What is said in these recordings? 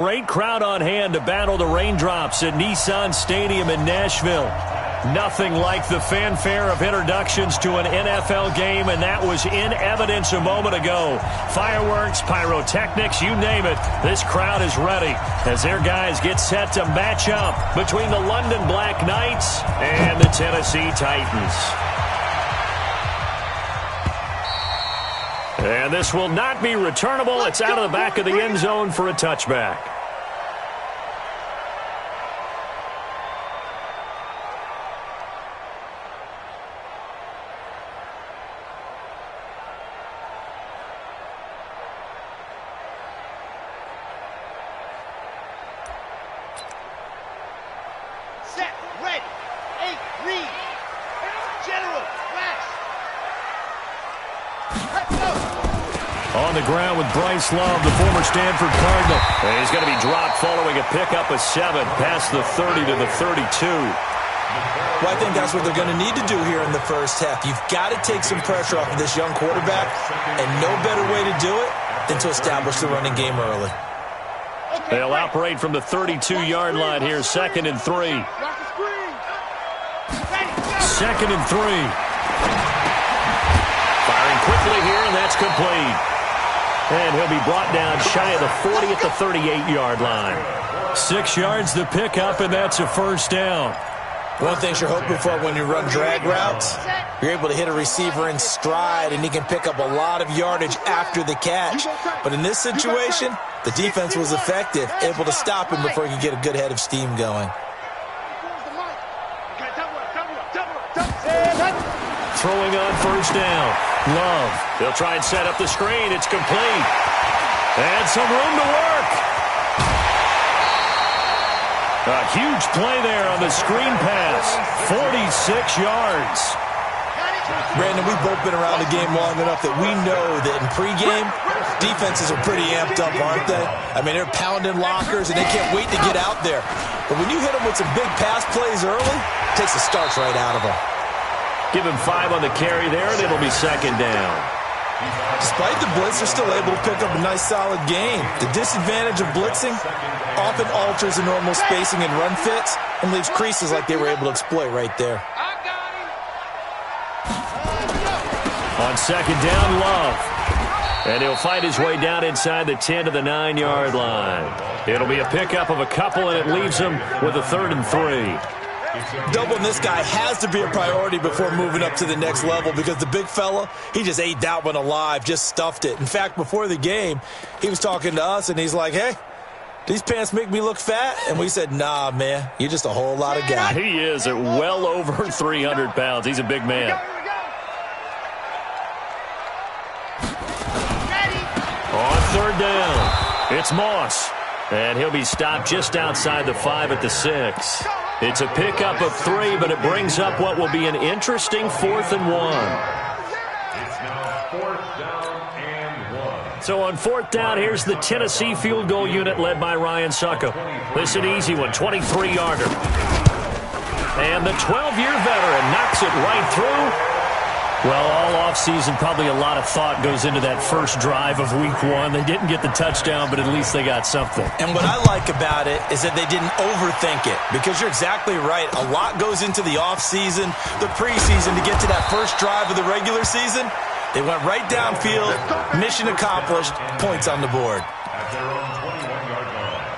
Great crowd on hand to battle the raindrops at Nissan Stadium in Nashville. Nothing like the fanfare of introductions to an NFL game, and that was in evidence a moment ago. Fireworks, pyrotechnics, you name it. This crowd is ready as their guys get set to match up between the London Black Knights and the Tennessee Titans. And this will not be returnable. It's out of the back of the end zone for a touchback. Set, ready, 8, read, general, flash. On the ground with Bryce Love, the former Stanford Cardinal. And he's going to be dropped following a pickup of 7 past the 30 to the 32. Well, I think that's what they're going to need to do here in the first half. You've got to take some pressure off of this young quarterback, and no better way to do it than to establish the running game early. They'll operate from the 32-yard line here, 2nd and 3. 2nd and 3. Firing quickly here, and that's complete. And he'll be brought down shy of the 40 at the 38-yard line. 6 yards to pick up, and that's a first down. One thing you're hoping for when you run drag routes, you're able to hit a receiver in stride, and he can pick up a lot of yardage after the catch. But in this situation, the defense was effective, able to stop him before he could get a good head of steam going. Throwing on first down. Love. They'll try and set up the screen. It's complete. And some room to work. A huge play there on the screen pass. 46 yards. Brandon, we've both been around the game long enough that we know that in pregame, defenses are pretty amped up, aren't they? I mean, they're pounding lockers, and they can't wait to get out there. But when you hit them with some big pass plays early, it takes the starch right out of them. Give him 5 on the carry there, and it'll be 2nd down. Despite the blitz, they're still able to pick up a nice, solid gain. The disadvantage of blitzing often alters the normal spacing and run fits and leaves creases like they were able to exploit right there. On 2nd down, Love. And he'll fight his way down inside the 10 to the 9-yard line. It'll be a pickup of a couple, and it leaves him with a 3rd and 3. Doubling this guy has to be a priority before moving up to the next level because the big fella, he just ate that one alive, just stuffed it. In fact, before the game, he was talking to us, and he's like, hey, these pants make me look fat? And we said, nah, man, you're just a whole lot of guy. He is at well over 300 pounds. He's a big man. On 3rd down, it's Moss. And he'll be stopped just outside the 5 at the 6. It's a pickup of 3, but it brings up what will be an interesting 4th and 1. It's now 4th down and 1. So on 4th down, here's the Tennessee field goal unit led by Ryan Succo. This is an easy one, 23-yarder. And the 12-year veteran knocks it right through. Well, all offseason, probably a lot of thought goes into that first drive of Week 1. They didn't get the touchdown, but at least they got something. And what I like about it is that they didn't overthink it, because you're exactly right. A lot goes into the offseason, the preseason to get to that first drive of the regular season. They went right downfield, mission accomplished, points on the board. At their own 21-yard line.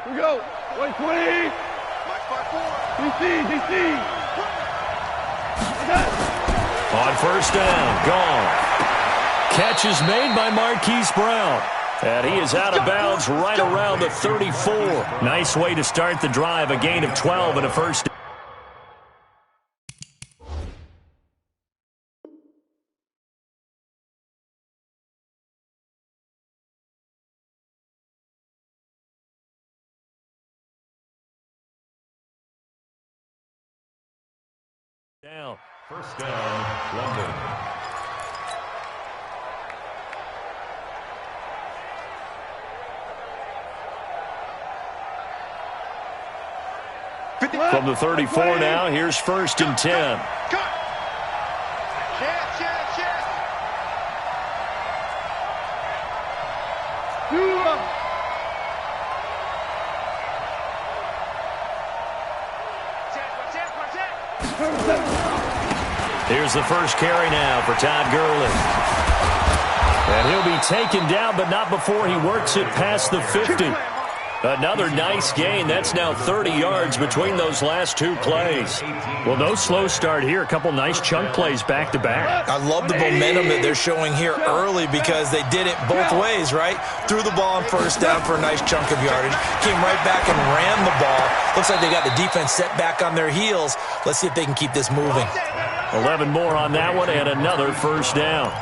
Here we go. 20. DC. On first down, gone. Catch is made by Marquise Brown. And he is out of bounds right around the 34. Nice way to start the drive, a gain of 12 and a first down. Down. First down, London. From the 34 now, here's 1st and 10. Here's the first carry now for Todd Gurley. And he'll be taken down, but not before he works it past the 50. Another nice gain. That's now 30 yards between those last two plays. Well, no slow start here. A couple nice chunk plays back-to-back. I love the momentum that they're showing here early because they did it both ways, right? Threw the ball on first down for a nice chunk of yardage. Came right back and ran the ball. Looks like they got the defense set back on their heels. Let's see if they can keep this moving. 11 more on that one and another first down.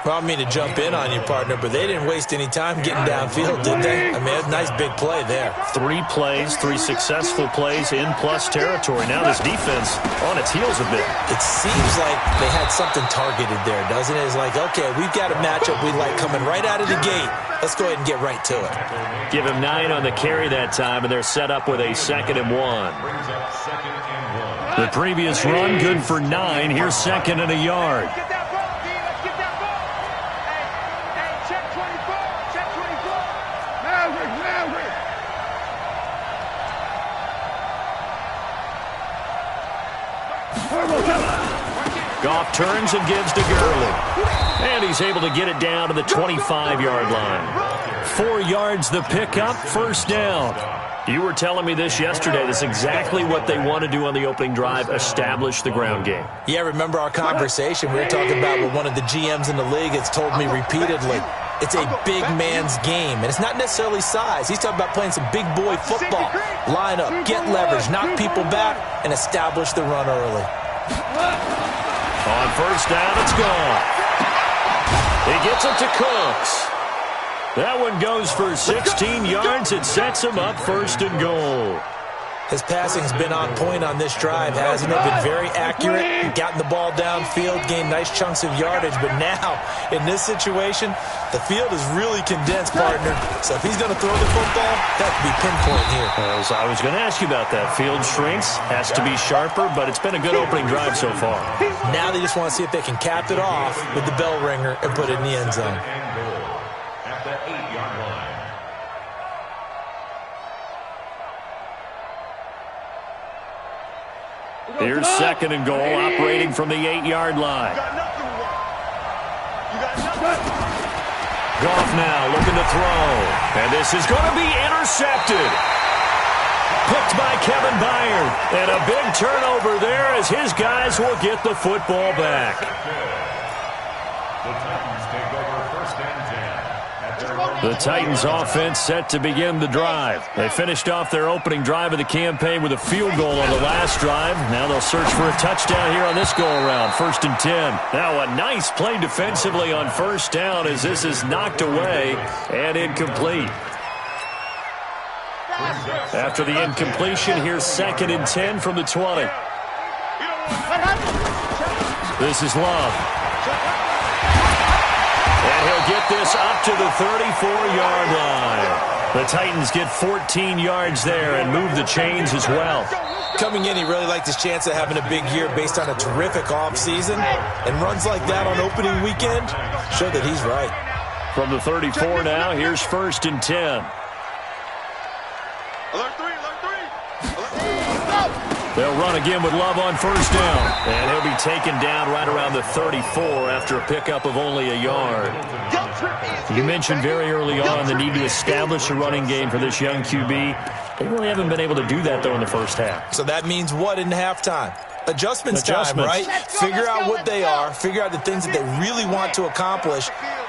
Well, I don't mean to jump in on you, partner, but they didn't waste any time getting downfield, did they? I mean, it's a nice big play there. 3 plays, 3 successful plays in plus territory. Now this defense on its heels a bit. It seems like they had something targeted there, doesn't it? It's like, okay, we've got a matchup we like coming right out of the gate. Let's go ahead and get right to it. Give him 9 on the carry that time, and they're set up with a 2nd and 1. The previous run, good for 9. Here's 2nd and a yard. Goff turns and gives to Gurley. And he's able to get it down to the 25-yard line. 4 yards the pickup, first down. You were telling me this yesterday. That's exactly what they want to do on the opening drive, establish the ground game. Yeah, remember our conversation? We were talking about what one of the GMs in the league has told me repeatedly. It's a big man's game, and it's not necessarily size. He's talking about playing some big boy football. Line up, get leverage, knock people back, and establish the run early. On first down, it's gone. He gets it to Cooks. That one goes for 16 yards. It sets him up 1st and goal. His passing's been on point on this drive, hasn't it? Been very accurate, gotten the ball downfield, gained nice chunks of yardage. But now, in this situation, the field is really condensed, partner. So if he's going to throw the football, that could be pinpoint here. I was going to ask you about that. Field shrinks, has to be sharper, but it's been a good opening drive so far. Now they just want to see if they can cap it off with the bell ringer and put it in the end zone. At the 8-yard line. Here's 2nd and goal, operating from the 8-yard line. Goff now looking to throw. And this is going to be intercepted. Picked by Kevin Byard. And a big turnover there as his guys will get the football back. The Titans take over 1st and 10. The Titans offense set to begin the drive. They finished off their opening drive of the campaign with a field goal on the last drive. Now they'll search for a touchdown here on this go-around. 1st and 10. Now a nice play defensively on first down as this is knocked away and incomplete. After the incompletion, here's 2nd and 10 from the 20. This is Love. And he'll get this up to the 34-yard line. The Titans get 14 yards there and move the chains as well. Coming in, he really liked his chance of having a big year based on a terrific offseason. And runs like that on opening weekend show that he's right. From the 34 now, here's 1st and 10. They'll run again with Love on first down. And he'll be taken down right around the 34 after a pickup of only a yard. You mentioned very early on the need to establish a running game for this young QB. They really haven't been able to do that, though, in the first half. So that means what in halftime? Adjustments time, right? Figure out what they are, figure out the things that they really want to accomplish,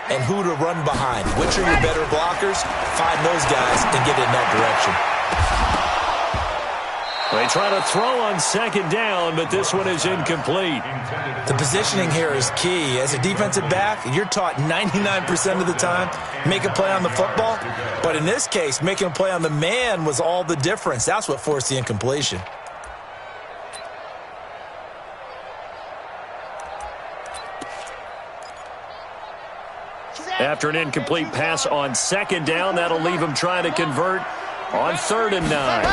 and who to run behind. Which are your better blockers? Find those guys and get in that direction. They try to throw on 2nd down, but this one is incomplete. The positioning here is key. As a defensive back, you're taught 99% of the time, make a play on the football. But in this case, making a play on the man was all the difference. That's what forced the incompletion. After an incomplete pass on 2nd down, that'll leave him trying to convert on 3rd and 9.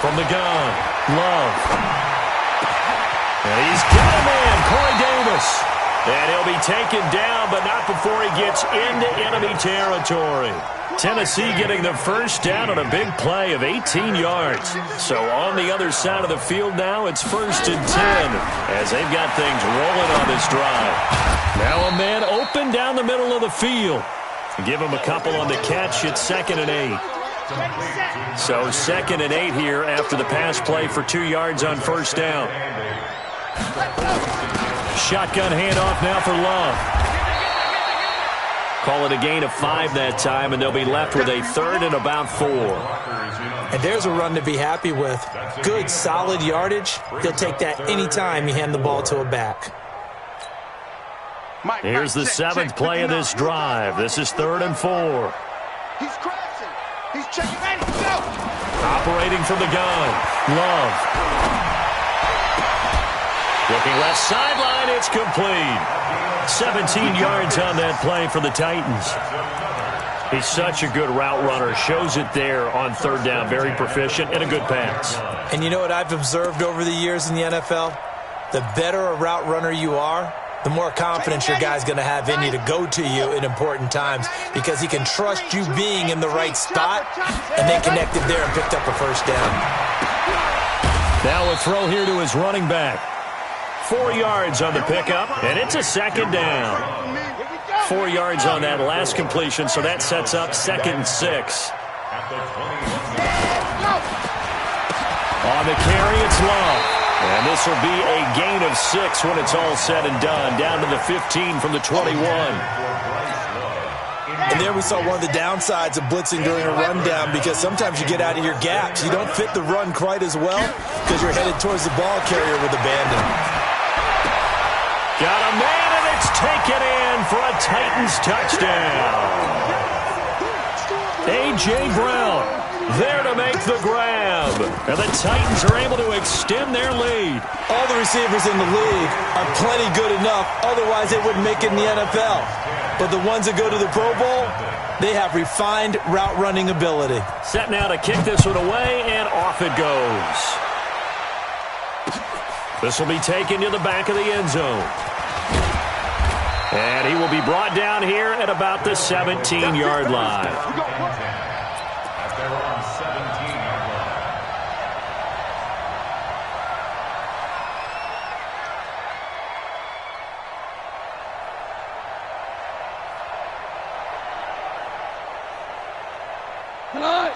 From the gun, Love. And he's got a man, Corey Davis. And he'll be taken down, but not before he gets into enemy territory. Tennessee getting the first down on a big play of 18 yards. So on the other side of the field now, it's 1st and 10 as they've got things rolling on this drive. Now a man open down the middle of the field. Give him a couple on the catch. It's 2nd and 8. So 2nd and 8 here after the pass play for 2 yards on 1st down. Shotgun handoff now for Love. Call it a gain of 5 that time, and they'll be left with a 3rd and about 4. And there's a run to be happy with. Good, solid yardage. He'll take that any time you hand the ball to a back. Here's the 7th play of this drive. This is 3rd and 4. He's crashing. He's checking ready. Go. Operating from the gun. Love. Looking left sideline, it's complete. 17 yards on that play for the Titans. He's such a good route runner. Shows it there on 3rd down. Very proficient and a good pass. And you know what I've observed over the years in the NFL? The better a route runner you are, the more confidence your guy's going to have in you to go to you in important times because he can trust you being in the right spot, and they connected there and picked up a 1st down. Now a throw here to his running back. 4 yards on the pickup, and it's a 2nd down. 4 yards on that last completion, so that sets up 2nd and 6. On the carry, it's Love. And this will be a gain of 6 when it's all said and done, down to the 15 from the 21. And there we saw one of the downsides of blitzing during a rundown because sometimes you get out of your gaps. You don't fit the run quite as well because you're headed towards the ball carrier with abandon. Got a man, and it's taken in for a Titans touchdown. A.J. Brown there to make the grab. And the Titans are able to extend their lead. All the receivers in the league are plenty good enough. Otherwise, they wouldn't make it in the NFL. But the ones that go to the Pro Bowl, they have refined route running ability. Set now to kick this one away, and off it goes. This will be taken to the back of the end zone. And he will be brought down here at about the 17-yard line.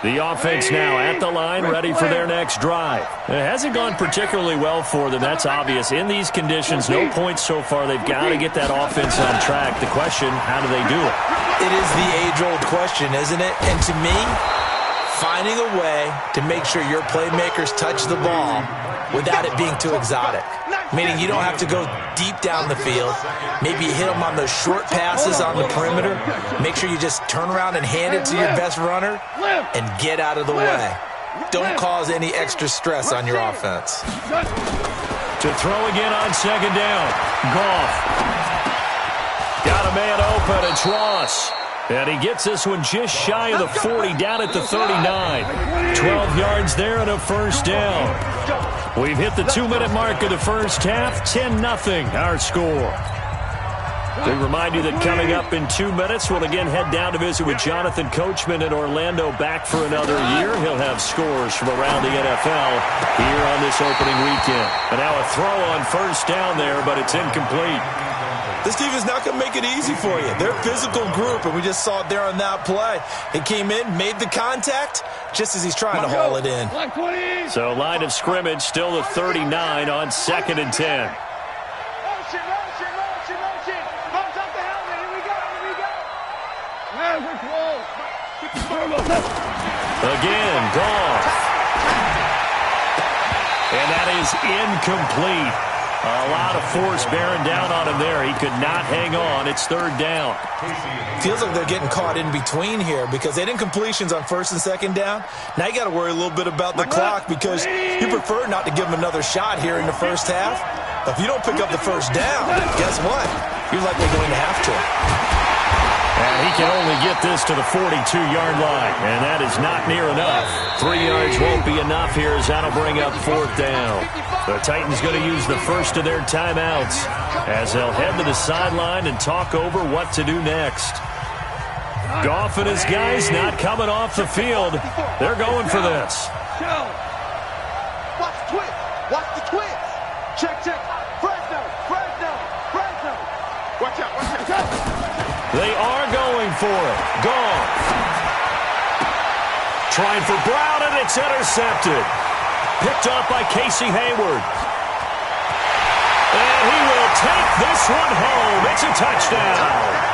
The offense now at the line, ready for their next drive. It hasn't gone particularly well for them. That's obvious. In these conditions, no points so far. They've got to get that offense on track. The question, how do they do it? It is the age-old question, isn't it? And to me, finding a way to make sure your playmakers touch the ball without it being too exotic. Meaning you don't have to go deep down the field. Maybe you hit them on those short passes on the perimeter. Make sure you just turn around and hand it to your best runner and get out of the way. Don't cause any extra stress on your offense. To throw again on 2nd down. Goff. Got a man open. It's Ross. And he gets this one just shy of the 40, down at the 39. 12 yards there and a 1st down. We've hit the 2-minute mark of the first half. 10-0 our score. We remind you that coming up in 2 minutes, we'll again head down to visit with Jonathan Coachman in Orlando, back for another year. He'll have scores from around the NFL here on this opening weekend. And now a throw on 1st down there, but it's incomplete. This defense not going to make it easy for you. They're a physical group, and we just saw it there on that play. He came in, made the contact, just as he's trying to haul it in. So line of scrimmage still the 39 on 2nd and 10. Again, Goff. And that is incomplete. A lot of force bearing down on him there. He could not hang on. It's 3rd down. Feels like they're getting caught in between here because they did incompletions on 1st and 2nd down. Now you got to worry a little bit about the clock because you prefer not to give them another shot here in the first half. If you don't pick up the 1st down, guess what? You're likely going to have to. And And he can only get this to the 42-yard line, and that is not near enough. 3 yards won't be enough here as that'll bring up 4th down. The Titans going to use the first of their timeouts as they'll head to the sideline and talk over what to do next. Goff and his guys not coming off the field. They're going for this. Watch the twist. Watch the twist. Check. Fresno. Watch out. They are going for it. Goff. Trying for Brown, and it's intercepted. Picked up by Casey Hayward. And he will take this one home. It's a touchdown.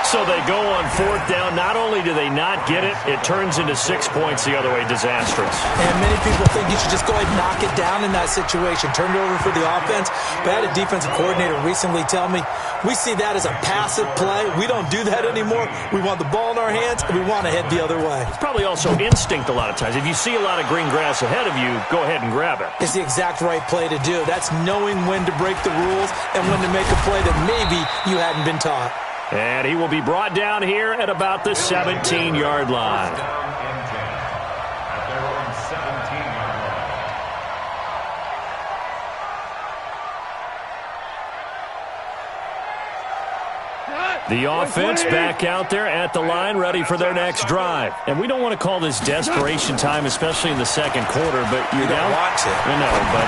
So they go on 4th down. Not only do they not get it, it turns into 6 points the other way. Disastrous. And many people think you should just go ahead and knock it down in that situation. Turn it over for the offense. But I had a defensive coordinator recently tell me, we see that as a passive play. We don't do that anymore. We want the ball in our hands, and we want to head the other way. It's probably also instinct a lot of times. If you see a lot of green grass ahead of you, go ahead and grab it. It's the exact right play to do. That's knowing when to break the rules and when to make a play that maybe you hadn't been taught. And he will be brought down here at about the 17-yard line. The offense back out there at the line, ready for their next drive. And we don't want to call this desperation time, especially in the second quarter, but you're down. Want to. I know, but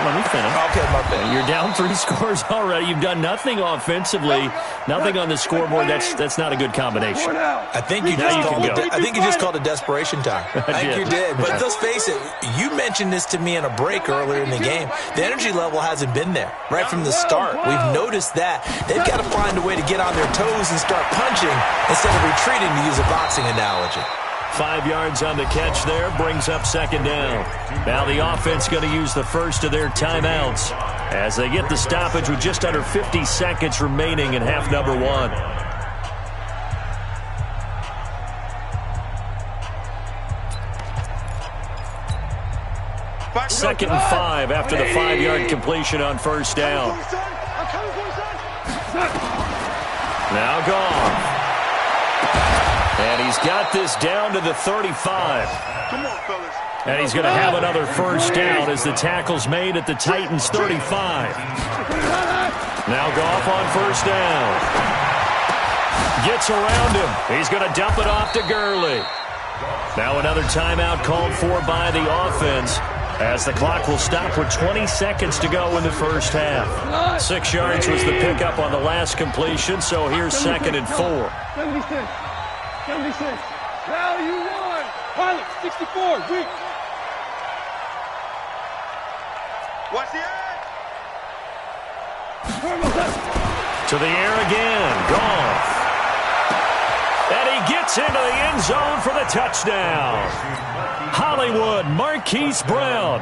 let me finish. Okay, my bad. You're down 3 scores already. You've done nothing offensively, nothing on the scoreboard. That's not a good combination. I think you just called it desperation time. I think you did. But let's face it, you mentioned this to me in a break earlier in the game. The energy level hasn't been there right from the start. We've noticed that. They've got to find a way to get on their toes and start punching instead of retreating, to use a boxing analogy. 5 yards on the catch there, brings up 2nd down. Now the offense going to use the first of their timeouts as they get the stoppage with just under 50 seconds remaining in half number 1. Second and 5 after the 5-yard completion on 1st down. Now Goff. And he's got this down to the 35. Come on, fellas. And he's going to have another 1st down as the tackle's made at the Titans' 35. Now Goff on 1st down. Gets around him. He's going to dump it off to Gurley. Now another timeout called for by the offense, as the clock will stop with 20 seconds to go in the first half. 6 yards was the pickup on the last completion, so here's 2nd and 4. 76. Now you won. Pilot, 64. Weak. Watch the edge. To the air again. Goff. And he gets into the end zone for the touchdown. Hollywood, Marquise Brown,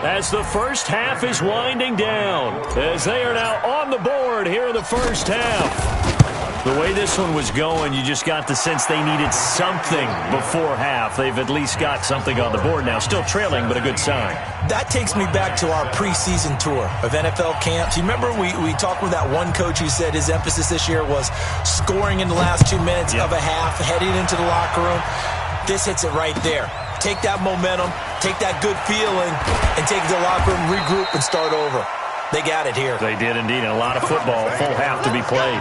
as the first half is winding down, as they are now on the board here in the first half. The way this one was going, you just got the sense they needed something before half. They've at least got something on the board now. Still trailing, but a good sign. That takes me back to our preseason tour of NFL camps. You remember we talked with that one coach who said his emphasis this year was scoring in the last 2 minutes of a half, heading into the locker room. This hits it right there. Take that momentum, take that good feeling, and take it to the locker room, regroup, and start over. They got it here. They did indeed, and a lot of football, full half to be played.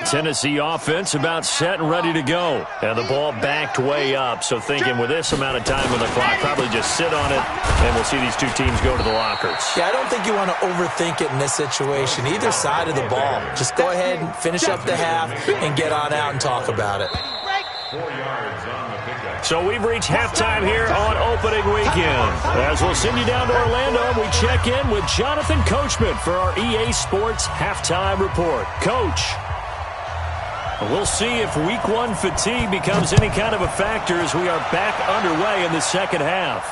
Tennessee offense about set and ready to go. And the ball backed way up. So thinking with this amount of time on the clock, probably just sit on it, and we'll see these two teams go to the lockers. Yeah, I don't think you want to overthink it in this situation. Either side of the ball. Just go ahead and finish up the half and get on out and talk about it. 4 yards on the pickup. So we've reached halftime here on opening weekend. As we'll send you down to Orlando, we check in with Jonathan Coachman for our EA Sports Halftime Report. Coach, we'll see if Week 1 fatigue becomes any kind of a factor as we are back underway in the second half.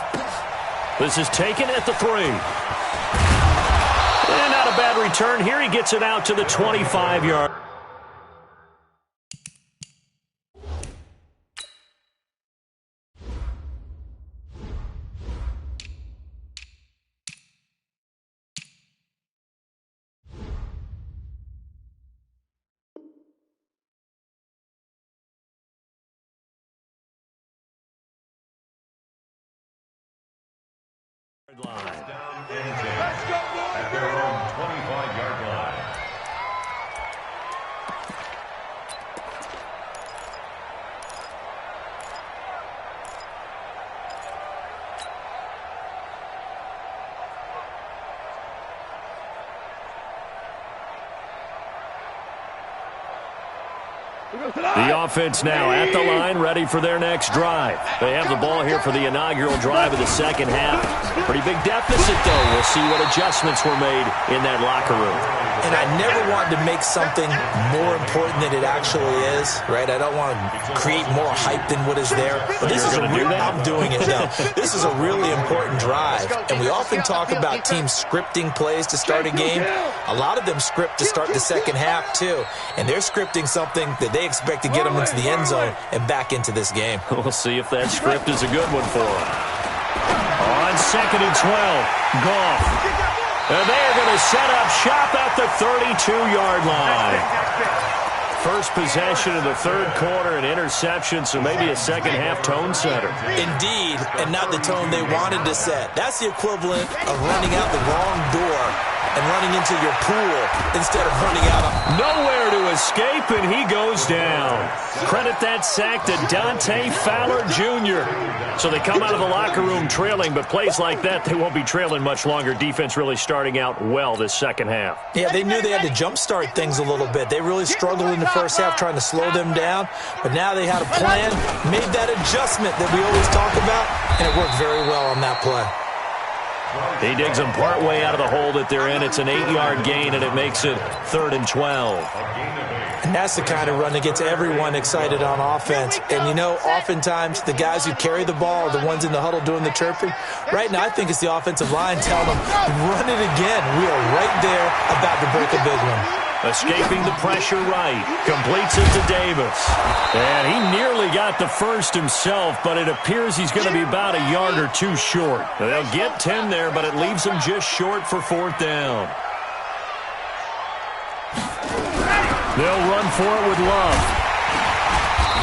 This is taken at the 3. And not a bad return here. He gets it out to the 25-yard. Line. At their own 25-yard line. The offense now at the line, ready for their next drive. They have the ball here for the inaugural drive of the second half. Pretty big deficit, though. We'll see what adjustments were made in that locker room. And I never want to make something more important than it actually is, right? I don't want to create more hype than what is there. But this is a real, I'm doing it now. This is a really important drive. And we often talk about teams scripting plays to start a game. A lot of them script to start the second half, too. And they're scripting something that they expect to get them into the end zone and back into this game. We'll see if that script is a good one for them. On 2nd and 12, Goff. And they're going to set up shop at the 32-yard line. First possession of the third quarter, an interception, so maybe a second-half tone setter. Indeed, and not the tone they wanted to set. That's the equivalent of running out the wrong door and running into your pool instead of running out. Nowhere to escape, and he goes down. Credit that sack to Dante Fowler Jr. So they come out of the locker room trailing, but plays like that, they won't be trailing much longer. Defense really starting out well this second half. Yeah, they knew they had to jumpstart things a little bit. They really struggled in the first half trying to slow them down, but now they had a plan, made that adjustment that we always talk about, and it worked very well on that play. He digs them partway out of the hole that they're in. It's an 8-yard gain, and it makes it 3rd and 12. And that's the kind of run that gets everyone excited on offense. And, you know, oftentimes the guys who carry the ball are the ones in the huddle doing the chirping. Right now, I think it's the offensive line telling them, run it again. We are right there about to break a big one. Escaping the pressure right. Completes it to Davis. And he nearly got the first himself, but it appears he's going to be about a yard or two short. They'll get 10 there, but it leaves him just short for 4th down. They'll run for it with Love.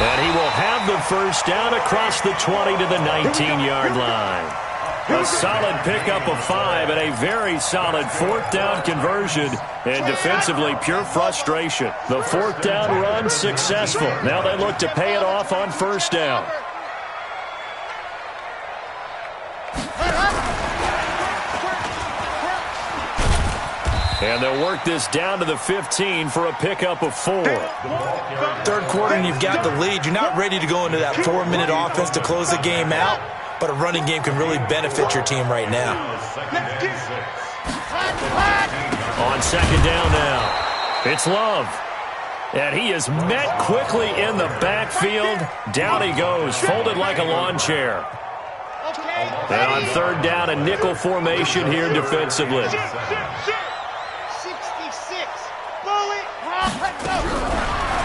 And he will have the first down across the 20 to the 19-yard line. A solid pickup of 5 and a very solid 4th down conversion. And defensively, pure frustration. The 4th down run successful. Now they look to pay it off on 1st down. And they'll work this down to the 15 for a pickup of 4. Third quarter and you've got the lead. You're not ready to go into that 4-minute offense to close the game out, but a running game can really benefit your team right now. On 2nd down now, it's Love. And he is met quickly in the backfield. Down he goes, folded like a lawn chair. And on 3rd down, a nickel formation here defensively.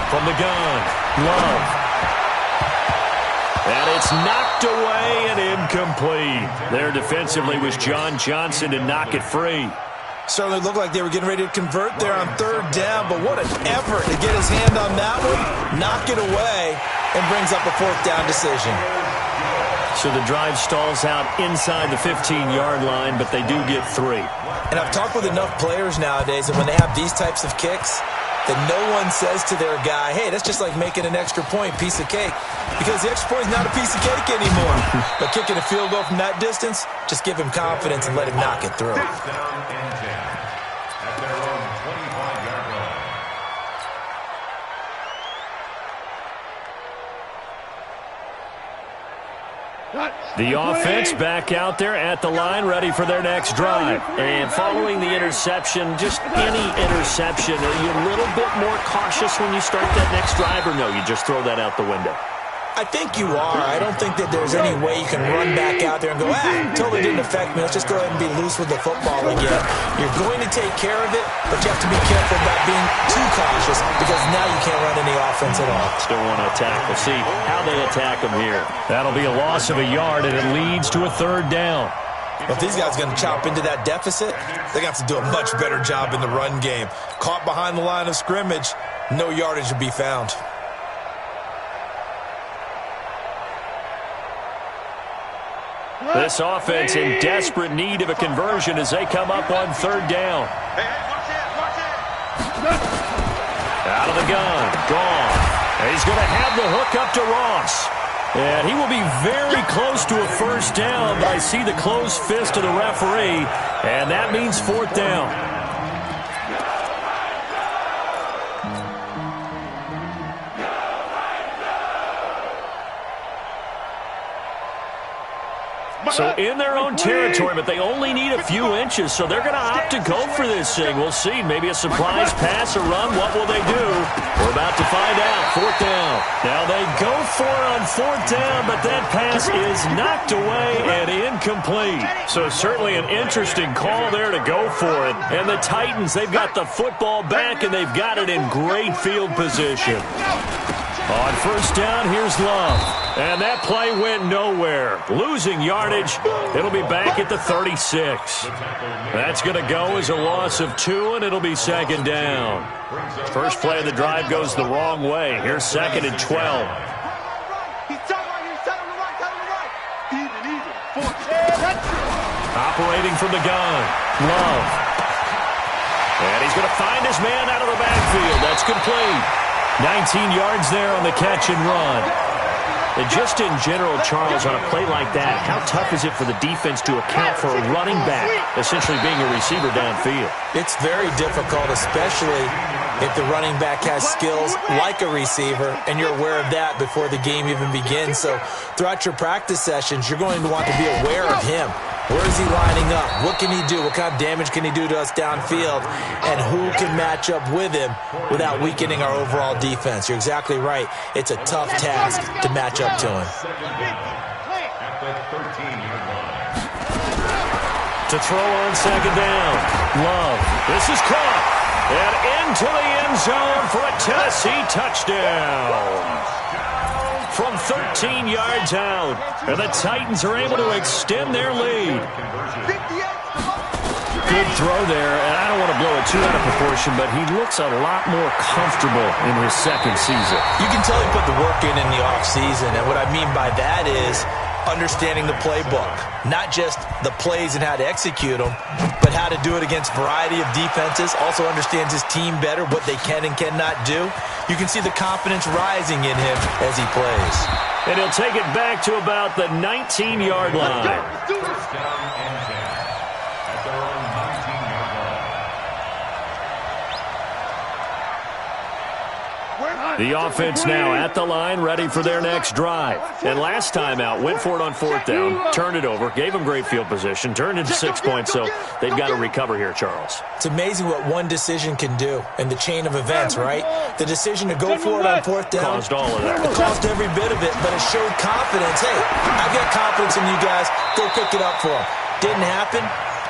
From the gun, Love. And it's knocked away and incomplete. There defensively was John Johnson to knock it free. Certainly looked like they were getting ready to convert there on 3rd down, but what an effort to get his hand on that one, knock it away, and brings up a 4th down decision. So the drive stalls out inside the 15-yard line, but they do get 3. And I've talked with enough players nowadays that when they have these types of kicks, that no one says to their guy, hey, that's just like making an extra point, piece of cake. Because the extra point is not a piece of cake anymore. But kicking a field goal from that distance, just give him confidence and let him knock it through. The offense back out there at the line, ready for their next drive. And following the interception, just any interception, are you a little bit more cautious when you start that next drive, or no, you just throw that out the window? I think you are. I don't think that there's any way you can run back out there and go, totally didn't affect me. Let's just go ahead and be loose with the football again. You're going to take care of it, but you have to be careful about being too cautious because now you can't run any offense at all. Still want to attack. We'll see how they attack them here. That'll be a loss of a yard, and it leads to a 3rd down. If these guys are going to chop into that deficit, they're going to have to do a much better job in the run game. Caught behind the line of scrimmage, no yardage to be found. This offense in desperate need of a conversion as they come up on 3rd down. Out of the gun. Gone. And he's going to have the hook up to Ross. And he will be very close to a 1st down, but I see the closed fist of the referee, and that means 4th down. So in their own territory, but they only need a few inches, so they're going to opt to go for this thing. We'll see. Maybe a surprise pass or run. What will they do? We're about to find out. 4th down. Now they go for it on 4th down, but that pass is knocked away and incomplete. So certainly an interesting call there to go for it. And the Titans, they've got the football back, and they've got it in great field position. On 1st down, here's Love. And that play went nowhere. Losing yardage. It'll be back at the 36. That's going to go as a loss of 2, and it'll be 2nd down. First play of the drive goes the wrong way. Here's 2nd and 12. Operating from the gun. Love. And he's going to find his man out of the backfield. That's complete. 19 yards there on the catch and run. And just in general, Charles, on a play like that, how tough is it for the defense to account for a running back essentially being a receiver downfield? It's very difficult, especially if the running back has skills like a receiver, and you're aware of that before the game even begins. So throughout your practice sessions, you're going to want to be aware of him. Where is he lining up? What can he do? What kind of damage can he do to us downfield? And who can match up with him without weakening our overall defense? You're exactly right. It's a tough task to match up to him. To throw on 2nd down. Love. This is caught. And into the end zone for a Tennessee touchdown. From 13 yards out, and the Titans are able to extend their lead. Good throw there, and I don't want to blow it too out of proportion, but he looks a lot more comfortable in his 2nd season. You can tell he put the work in the offseason, and what I mean by that is understanding the playbook. Not just the plays and how to execute them, but how to do it against a variety of defenses. Also understands his team better, what they can and cannot do. You can see the confidence rising in him as he plays. And he'll take it back to about the 19-yard line. The offense now at the line, ready for their next drive. And last time out, went for it on 4th down, turned it over, gave them great field position, turned into 6 points, so they've got to recover here, Charles. It's amazing what one decision can do in the chain of events, right? The decision to go for it on 4th down. Caused all of that. It caused every bit of it, but it showed confidence. Hey, I've got confidence in you guys. Go pick it up for them. Didn't happen.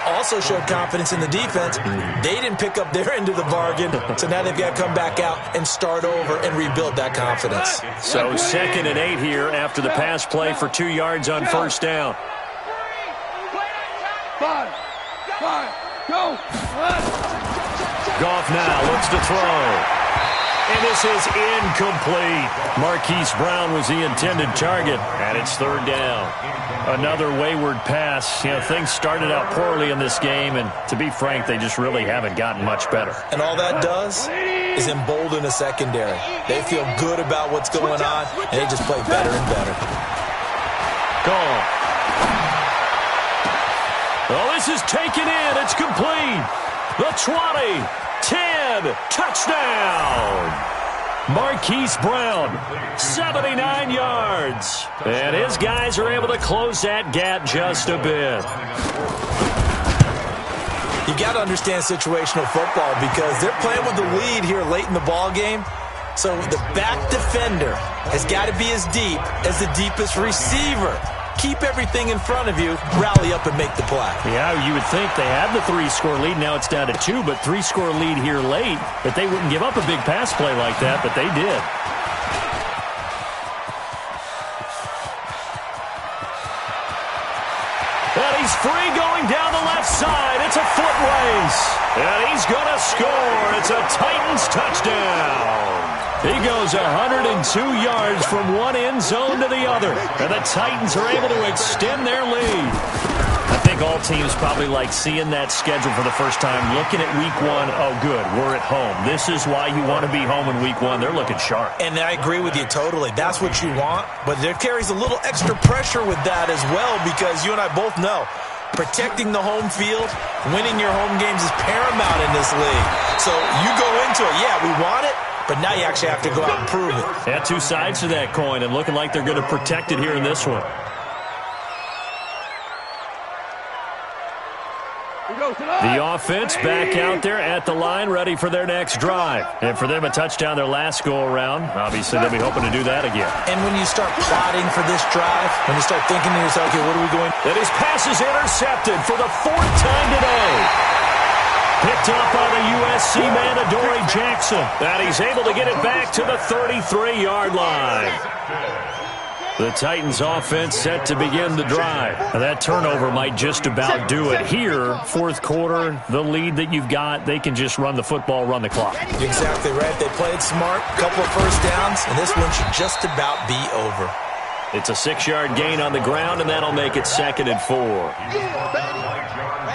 Also showed confidence in the defense. They didn't pick up their end of the bargain, so now they've got to come back out and start over and rebuild that confidence. So 2nd and 8 here after the pass play for 2 yards on 1st down. 5, go. Goff now looks to throw. And this is incomplete. Marquise Brown was the intended target, and it's 3rd down. Another wayward pass. You know, things started out poorly in this game, and to be frank, they just really haven't gotten much better. And all that does is embolden a secondary. They feel good about what's going on, and they just play better and better. Gone. Oh, this is taken in. It's complete. The 20, 10, touchdown. Marquise Brown, 79 yards. And his guys are able to close that gap just a bit. You got to understand situational football because they're playing with the lead here late in the ball game. So the back defender has got to be as deep as the deepest receiver. Keep everything in front of you, rally up and make the play. Yeah, you would think they had the 3-score lead. Now it's down to 2, but 3-score lead here late. That they wouldn't give up a big pass play like that, but they did. And he's free going down the left side. It's a foot race. And he's going to score. It's a Titans touchdown. He goes 102 yards from one end zone to the other. And the Titans are able to extend their lead. I think all teams probably like seeing that schedule for the first time, looking at week 1. Oh, good, we're at home. This is why you want to be home in week 1. They're looking sharp. And I agree with you totally. That's what you want. But there carries a little extra pressure with that as well, because you and I both know protecting the home field, winning your home games is paramount in this league. So you go into it, yeah, we want it, but now you actually have to go out and prove it. Yeah, two sides to that coin, and looking like they're going to protect it here in this one. The offense back out there at the line, ready for their next drive. And for them, a touchdown their last go-around. Obviously, they'll be hoping to do that again. And when you start plotting for this drive, when you start thinking to yourself, okay, what are we going? And his pass is intercepted for the 4th time today. Picked up by the USC man, Adoree Jackson. And he's able to get it back to the 33-yard line. The Titans offense set to begin the drive. Now that turnover might just about do it. Here, 4th quarter, the lead that you've got, they can just run the football, run the clock. Exactly right. They played smart, couple of first downs, and this one should just about be over. It's a 6-yard gain on the ground, and that'll make it 2nd and 4.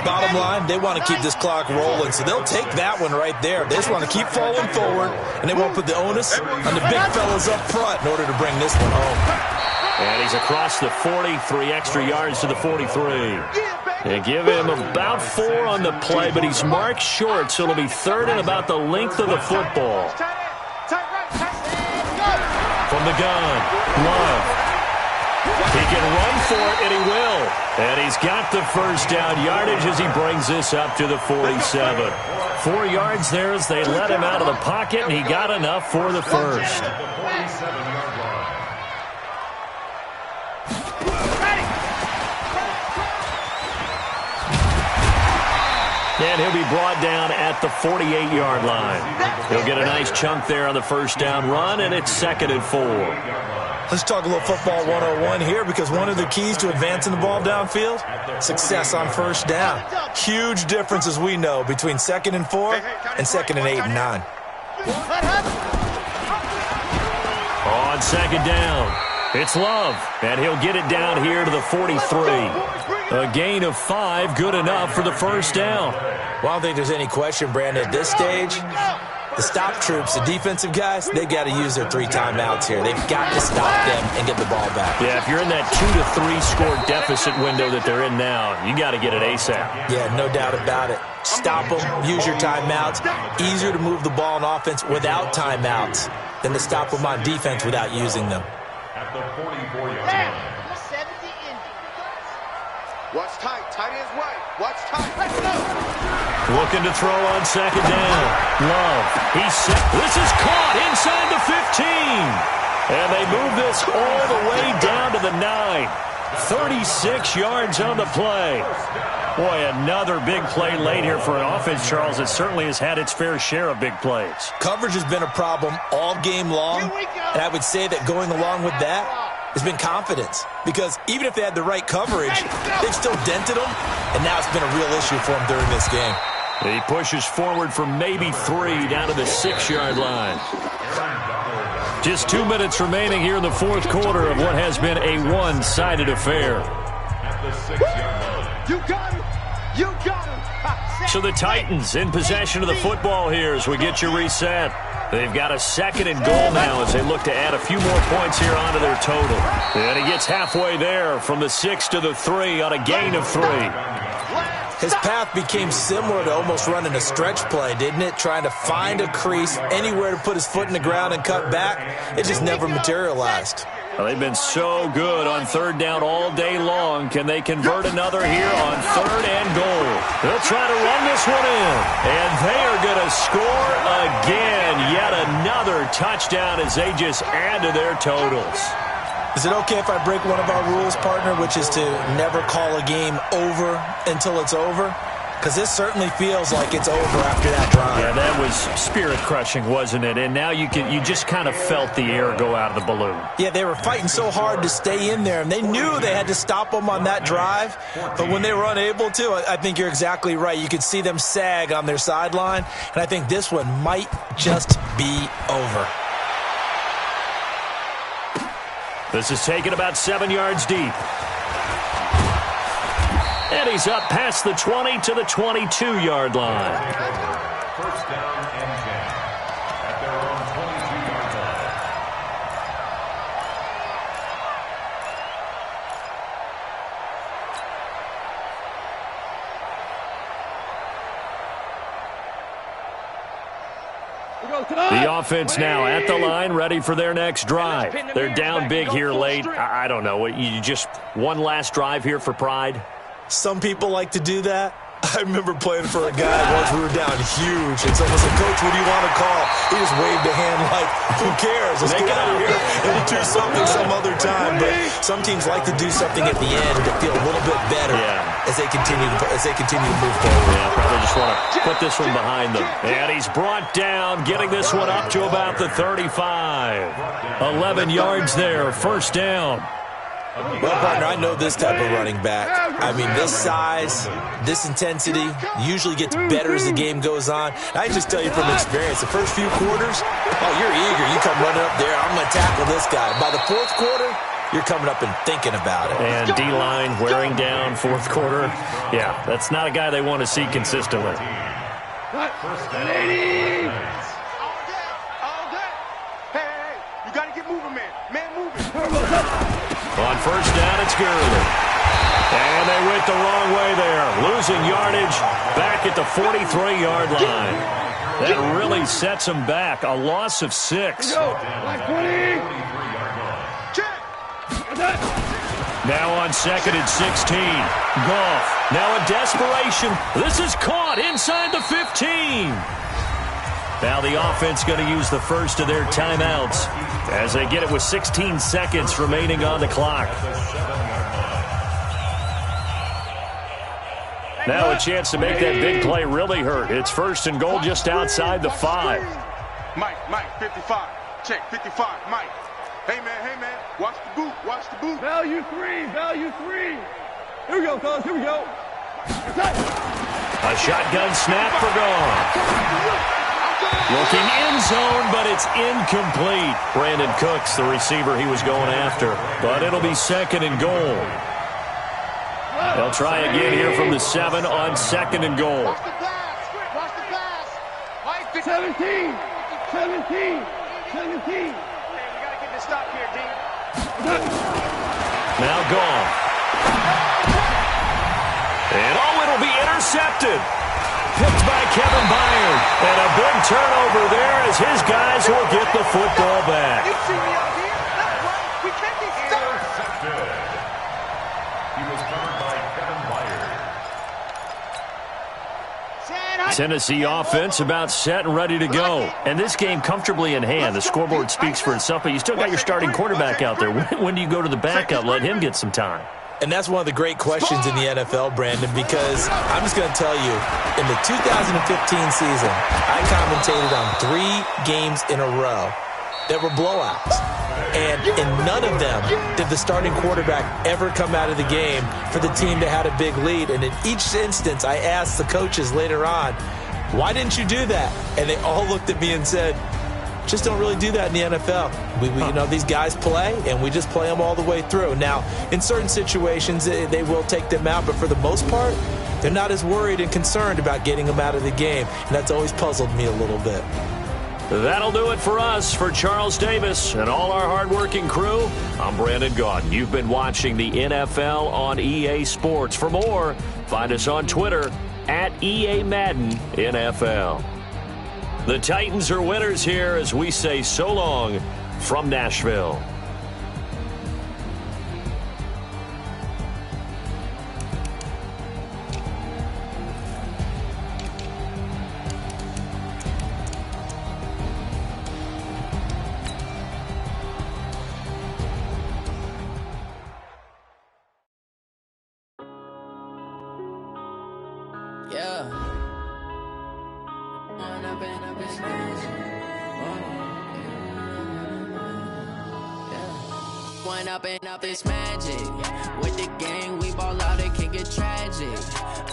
Bottom line, they want to keep this clock rolling, so they'll take that one right there. They just want to keep falling forward, and they won't put the onus on the big fellas up front in order to bring this one home. And he's across the 40, 3 extra yards to the 43. They give him about 4 on the play, but he's marked short, so it'll be 3rd and about the length of the football. From the gun, Love. He can run for it, and he will. And he's got the first down yardage as he brings this up to the 47. 4 yards there as they let him out of the pocket, and he got enough for the first. And he'll be brought down at the 48-yard line. He'll get a nice chunk there on the first down run, and it's 2nd and 4. Let's talk a little football 101 here, because one of the keys to advancing the ball downfield, success on first down. Huge difference, as we know, between 2nd and 4 and 2nd and 8 and 9. On 2nd down, it's Love, and he'll get it down here to the 43. A gain of 5, good enough for the first down. Well, I don't think there's any question, Brandon, at this stage, the stop troops, the defensive guys, they got to use their 3 timeouts here. They've got to stop them and get the ball back. Yeah, if you're in that 2 to 3 score deficit window that they're in now, you got to get it ASAP. Yeah, no doubt about it. Stop them, use your timeouts. Easier to move the ball on offense without timeouts than to stop them on defense without using them. At the 44-yard line. Watch tight. Tight end's right. Watch tight. Let's go. Looking to throw on 2nd down. Love. He's set. This is caught inside the 15. And they move this all the way down to the 9. 36 yards on the play. Boy, another big play late here for an offense, Charles, that certainly has had its fair share of big plays. Coverage has been a problem all game long, and I would say that going along with that has been confidence, because even if they had the right coverage, they've still dented them, and now it's been a real issue for them during this game. He pushes forward for maybe 3 down to the 6-yard line. Just 2 minutes remaining here in the 4th quarter of what has been a one-sided affair. At the 6-yard line. You got him. You got him. So the Titans in possession of the football here as we get you reset. They've got a 2nd and goal now as they look to add a few more points here onto their total. And he gets halfway there from the 6 to the 3 on a gain of 3. His path became similar to almost running a stretch play, didn't it? Trying to find a crease, anywhere to put his foot in the ground and cut back. It just never materialized. Well, they've been so good on 3rd down all day long. Can they convert another here on 3rd and goal? They'll try to run this one in. And they are going to score again. Yet another touchdown as they just add to their totals. Is it okay if I break one of our rules, partner, which is to never call a game over until it's over? Because this certainly feels like it's over after that drive. Yeah, that was spirit-crushing, wasn't it? And now you just kind of felt the air go out of the balloon. Yeah, they were fighting so hard to stay in there, and they knew they had to stop them on that drive. But when they were unable to, I think you're exactly right. You could see them sag on their sideline, and I think this one might just be over. This is taken about 7 yards deep. And he's up past the 20 to the 22-yard line. First down and 10 at their own 22-yard line. The offense now at the line, ready for their next drive. They're down big here late. I don't know. You just one last drive here for pride? Some people like to do that. I remember playing for a guy once we were down huge, and someone said, "Coach, what do you want to call?" He just waved a hand like, "Who cares? Let's get out of here and do something some other time." But some teams like to do something at the end to feel a little bit better as they continue to move forward. Yeah, probably just want to put this one behind them. And he's brought down, getting this one up to about the 35. 11 yards there, first down. Well, partner, I know this type of running back. I mean, this size, this intensity usually gets better as the game goes on. I just tell you from experience, the first few quarters, you're eager. You come running up there, I'm going to tackle this guy. By the fourth quarter, you're coming up and thinking about it. And D-line wearing down fourth quarter. Yeah, that's not a guy they want to see consistently. First down. Hey, you got to get moving, man. Man, moving. On first down, it's Gurley. And they went the wrong way there. Losing yardage back at the 43-yard line. That really sets them back. A loss of 6. Now on second and 16. Goff. Now in desperation. This is caught inside the 15. Now the offense going to use the first of their timeouts as they get it with 16 seconds remaining on the clock. Now a chance to make that big play really hurt. It's first and goal just outside the 5. Mike, 55. Check, 55, Mike. Hey, man, watch the boot. Value three. Here we go, fellas, here we go. A shotgun snap for Goff. Looking end zone, but it's incomplete. Brandon Cooks, the receiver he was going after. But it'll be second and goal. They'll try again here from the 7 on second and goal. Watch the pass. 17. We got to get this stop here, D. Now Goff. And it'll be intercepted. Picked by Kevin Byard. And a big turnover there as his guys will get the football back. You see me out here? That's right. We can't be stopped. He was covered by Kevin Byard. Tennessee offense about set and ready to go. And this game comfortably in hand. The scoreboard speaks for itself, but you still got your starting quarterback out there. When do you go to the backup? Let him get some time. And that's one of the great questions in the NFL, Brandon, because I'm just going to tell you, in the 2015 season, I commentated on 3 games in a row that were blowouts. And in none of them did the starting quarterback ever come out of the game for the team that had a big lead. And in each instance, I asked the coaches later on, why didn't you do that? And they all looked at me and said, just don't really do that in the NFL. These guys play, and we just play them all the way through. Now, in certain situations, they will take them out, but for the most part, they're not as worried and concerned about getting them out of the game, and that's always puzzled me a little bit. That'll do it for us. For Charles Davis and all our hardworking crew, I'm Brandon Gaudin. You've been watching the NFL on EA Sports. For more, find us on Twitter at EA Madden NFL. The Titans are winners here as we say so long from Nashville. Yeah. Wind up in this magic. Wind up in this magic. With the gang, we ball out, it can get tragic.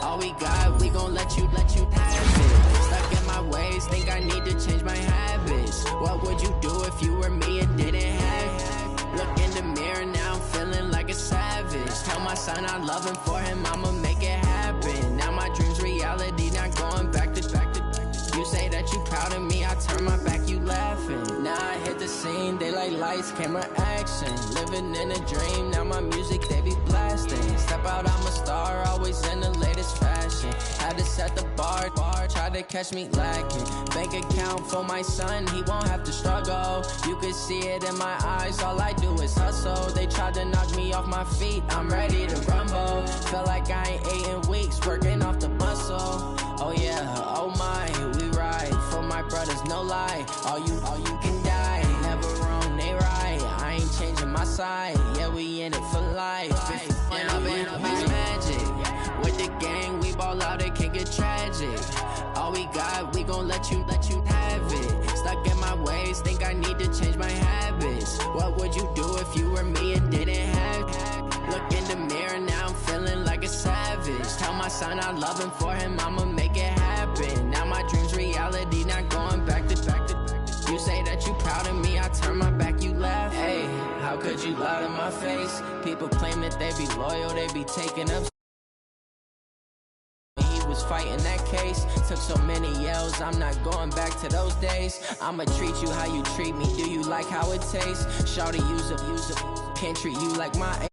All we got, we gon' let you have it. Stuck in my ways, think I need to change my habits. What would you do if you were me and didn't have it? Look in the mirror, now I'm feeling like a savage. Tell my son I love him, for him I'ma make it happen. Now my dream's reality, not going back to. You say that you proud of me, I turn my back, you laughing. Now I hit the scene, they like lights, camera, action. Living in a dream, now my music, they be blasting. Step out, I'm a star, always in the latest fashion. Had to set the bar, try to catch me lacking. Bank account for my son, he won't have to struggle. You can see it in my eyes, all I do is hustle. They tried to knock me off my feet, I'm ready to rumble. Felt like I ain't ate in weeks, working off the muscle. Oh yeah, oh my, we ride for my brothers, no lie. All you can die, never wrong, they right. I ain't changing my side, yeah, we in it for life. When I've been up is magic. With the gang, we ball out, it can get tragic. All we got, we gon' let you have it. Stuck in my ways, think I need to change my habits. What would you do if you were me and didn't have it? Look in the mirror, now I'm feeling like a savage. Tell my son I love him, for him I'ma make it happen. Now my dream's reality, not going back to. You say that you proud of me, I turn my back, you laugh. Hey, how could you lie to my face? People claim that they be loyal, they be taking up. He was fighting that case, took so many yells, I'm not going back to those days. I'ma treat you how you treat me, do you like how it tastes? Shawty, use it, can't treat you like my